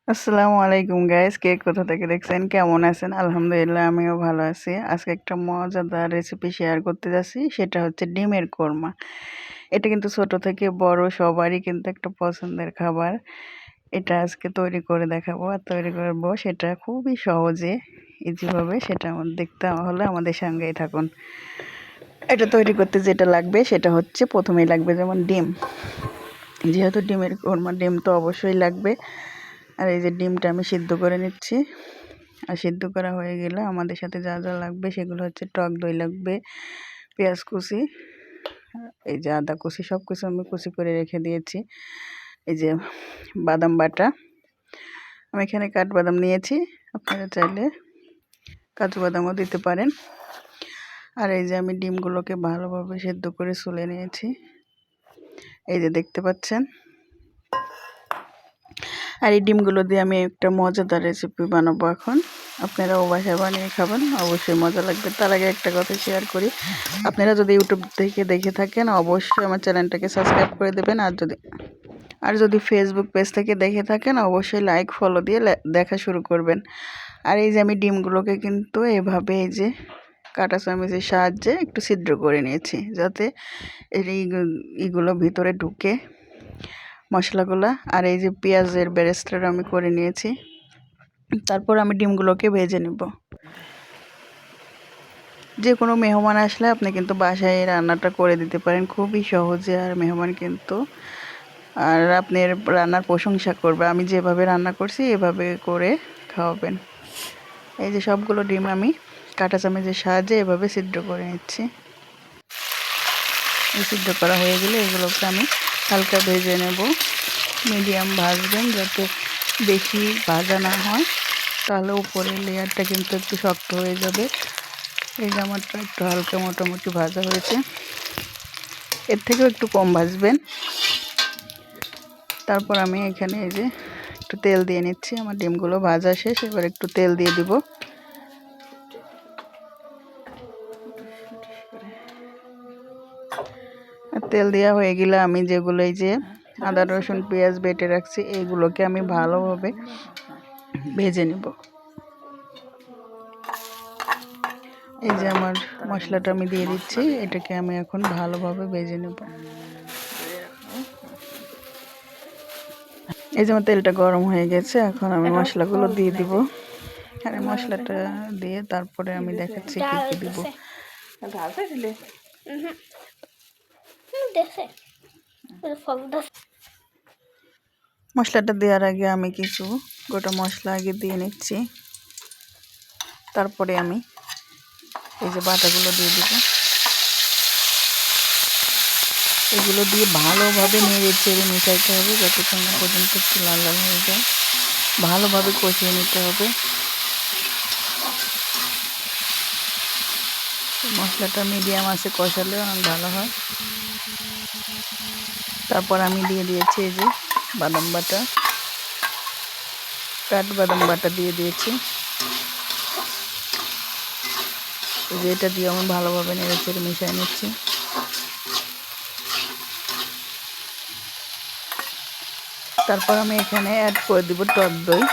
আসসালামু আলাইকুম গাইস, কে কোথা থেকে দেখছেন, কেমন আছেন? আলহামদুলিল্লাহ, আমিও ভালো আছি। আজকে একটা মজাদার রেসিপি শেয়ার করতে যাচ্ছি, সেটা হচ্ছে ডিমের কোরমা। এটা কিন্তু ছোট থেকে বড় সবারই কিন্তু একটা পছন্দের খাবার। এটা আজকে তৈরি করে দেখাবো আর তৈরি করবো সেটা খুবই সহজে, ইজিভাবে। সেটা দেখতে হলে আমাদের সঙ্গেই থাকুন। এটা তৈরি করতে যেটা লাগবে সেটা হচ্ছে, প্রথমেই লাগবে যেমন ডিম। যেহেতু ডিমের কোরমা, ডিম তো অবশ্যই লাগবে। আর এই যে ডিমটা আমি সিদ্ধ করে নিচ্ছি। আর সিদ্ধ করা হয়ে গেলে আমাদের সাথে যা যা লাগবে সেগুলো হচ্ছে, টক দই লাগবে, পেঁয়াজ কুচি, এই যে আদা কুচি, সব কিছু আমি কুচি করে রেখে দিয়েছি। এই যে বাদাম বাটা, আমি এখানে কাঠবাদাম নিয়েছি, আপনারা চাইলে কাজু বাদামও দিতে পারেন। আর এই যে আমি ডিমগুলোকে ভালোভাবে সেদ্ধ করে ছুলে নিয়েছি, এই যে দেখতে পাচ্ছেন। আর এই ডিমগুলো দিয়ে আমি একটা মজাদার রেসিপি বানাবো এখন। আপনারাও বাসায় বানিয়ে খাবেন, অবশ্যই মজা লাগবে। তার আগে একটা কথা শেয়ার করি, আপনারা যদি ইউটিউব থেকে দেখে থাকেন অবশ্যই আমার চ্যানেলটাকে সাবস্ক্রাইব করে দেবেন। আর যদি ফেসবুক পেজ থেকে দেখে থাকেন অবশ্যই লাইক ফলো দিয়ে দেখা শুরু করবেন। আর এই যে আমি ডিমগুলোকে কিন্তু এভাবে এই যে কাঁটা চামচের সাহায্যে একটু ছিদ্র করে নিয়েছি, যাতে এইগুলো ভিতরে ঢুকে মশলাগুলো। আর এই যে পেঁয়াজের বেরেস্তাটা আমি করে নিয়েছি। তারপর আমি ডিমগুলোকে ভেজে নেব। যে কোনো মেহমান আসলে আপনি কিন্তু বাসায় এই রান্নাটা করে দিতে পারেন খুবই সহজে, আর মেহমান কিন্তু আর আপনার রান্নার প্রশংসা করবে। আমি যেভাবে রান্না করছি এভাবে করে খাওয়াবেন। এই যে সবগুলো ডিম আমি কাঁটা চামচের সাহায্যে এভাবে সিদ্ধ করে নিচ্ছি। এই সিদ্ধ করা হয়ে গেলে এগুলোকে আমি হালকা ভেজে নেব। মিডিয়াম ভাজবেন, যাতে বেশি ভাজা না হয়, তাহলে উপরের লেয়ারটা কিন্তু একটু শক্ত হয়ে যাবে। এই যে আমারটা একটু হালকা মোটামুটি ভাজা হয়েছে, এর থেকেও একটু কম ভাজবেন। তারপর আমি এখানে এই যে একটু তেল দিয়ে নিচ্ছি। আমার ডিমগুলো ভাজা শেষ, এবার একটু তেল দিয়ে দিব। আর তেল দেওয়া হয়ে গেলে আমি যেগুলো এই যে আদা রসুন পেঁয়াজ বেটে রাখছি, এইগুলোকে আমি ভালোভাবে ভেজে নেব। এই যে আমার মশলাটা আমি দিয়ে দিচ্ছি, এটাকে আমি এখন ভালোভাবে ভেজে নেব। এই যে আমার তেলটা গরম হয়ে গেছে, এখন আমি মশলাগুলো দিয়ে দিব। আর মশলাটা দিয়ে তারপরে আমি দেখাচ্ছি কি কি দিব। মশলাটা দেওয়ার আগে আমি কিছু গোটা মশলা আগে দিয়ে নিচ্ছি। তারপরে আমি এই যে বাটাগুলো দিয়ে দিব। এগুলো দিয়ে ভালোভাবে নেড়ে চেড়ে মেশাইতে হবে, যতক্ষণ না পর্যন্ত একটু লাল লাল হয়ে যায়। ভালোভাবে কষিয়ে নিতে হবে। মশলাটা মিডিয়াম আছে কষালে অনেক ভালো হয়। তারপর আমি দিয়ে দিয়েছি এই যে বাদাম বাটা, কাঠবাদাম বাটা দিয়ে দিয়েছি। এই যে এটা দিয়ে আমি ভালোভাবে নেড়ে চেড়ে মিশিয়ে নিচ্ছি। তারপর আমি এখানে অ্যাড করে দিব টক দই।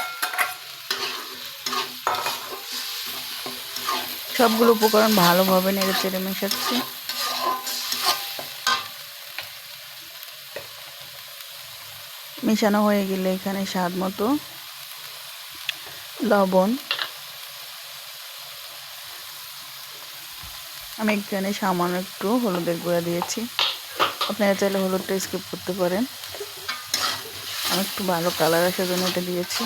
সবগুলো উপকরণ ভালোভাবে নেড়ে চেড়ে মেশাচ্ছি। মেশানো হয়ে গেলে এখানে স্বাদ মতো লবণ, আমি এখানে সামান্য একটু হলুদের গুঁড়া দিয়েছি। আপনারা চাইলে হলুদটা স্কিপ করতে পারেন, আমি একটু ভালো কালার আসার জন্য এটা দিয়েছি।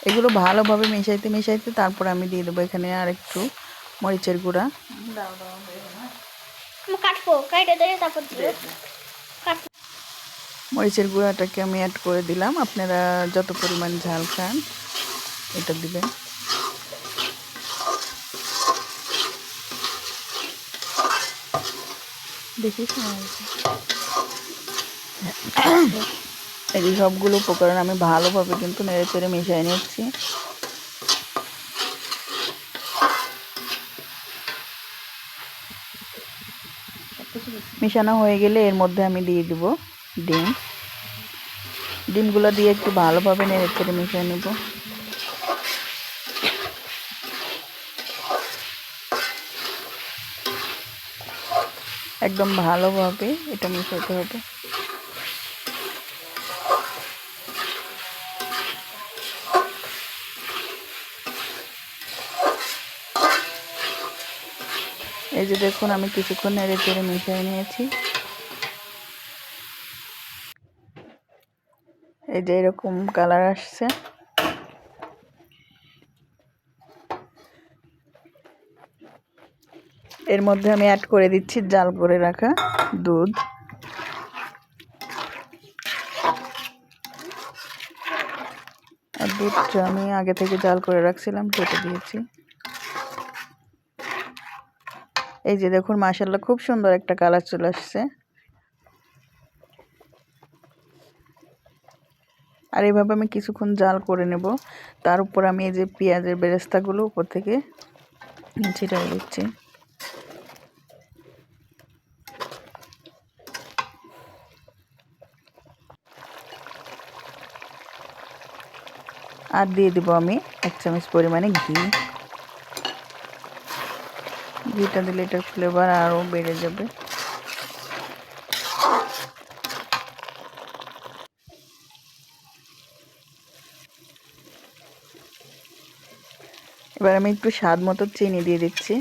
এগুলো ভালোভাবে মেশাইতে মেশাইতে তারপর আমি দিয়ে দেবো এখানে আর একটু মরিচের গুঁড়া। মরিচের গুঁড়াটাকে আমি অ্যাড করে দিলাম। আপনারা যত পরিমাণ ঝাল খান এটা দিবেন। দেখিস এই সবগুলো উপকরণ আমি ভালোভাবে কিন্তু নেড়ে চেড়ে মিশিয়ে নিচ্ছি। মিশানো হয়ে গেলে এর মধ্যে আমি দিয়ে দিব ডিম। ডিমগুলো দিয়ে একটু ভালোভাবে নেড়ে চেড়ে মিশিয়ে নেব। একদম ভালোভাবে এটা মিশাতে হবে। এই যে দেখুন আমি কিছুক্ষণ নেড়ে চেড়ে মিশিয়ে নিয়েছি। এই যে এরকম কালার আসছে। এর মধ্যে আমি অ্যাড করে দিচ্ছি জাল করে রাখা দুধ। আর দুধটা আমি আগে থেকে জাল করে রাখছিলাম, সেটা দিয়েছি। এই যে দেখুন মাশাআল্লাহ খুব সুন্দর একটা কালার চলে আসছে। আর এইভাবে আমি কিছুক্ষণ জাল করে নেব। তার উপর আমি এই যে পেঁয়াজের বেরেস্তাগুলো উপর থেকে ছিটিয়ে দিচ্ছি। আর দিয়ে দিব আমি 1 চামচ পরিমাণে ঘি। ঘিটা দিলে এটার ফ্লেভার আরও বেড়ে যাবে। এবার আমি একটু স্বাদ মতো চিনি দিয়ে দিচ্ছি।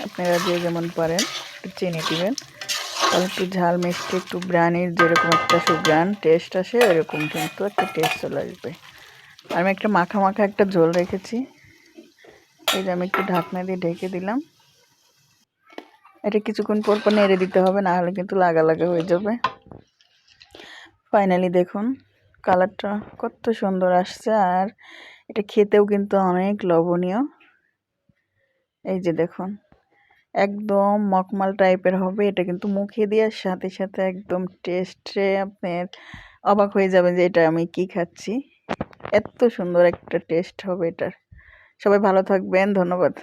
আপনারা যে যেমন পারেন একটু চিনি দিবেন, তাহলে একটু ঝাল মিষ্টি একটু ব্রানির যেরকম একটা সুগ্রান টেস্ট আসে ওইরকম কিন্তু একটা টেস্ট চলে আসবে। আর আমি একটা মাখা মাখা একটা ঝোল রেখেছি। এই যে আমি একটু ঢাকনা দিয়ে ঢেকে দিলাম। এটা কিছুক্ষণ পর পর নেড়ে দিতে হবে, না হলে কিন্তু লাগা লাগা হয়ে যাবে। ফাইনালি দেখুন কালারটা কত সুন্দর আসছে, আর এটা খেতেও কিন্তু অনেক লোভনীয়। এই যে দেখুন একদম মকমাল টাইপের হবে। এটা কিন্তু মুখে দেওয়ার সাথে সাথে একদম টেস্টে আপনার অবাক হয়ে যাবেন যে এটা আমি কি খাচ্ছি। এত সুন্দর একটা টেস্ট হবে এটার। সবাই ভালো থাকবেন, ধন্যবাদ।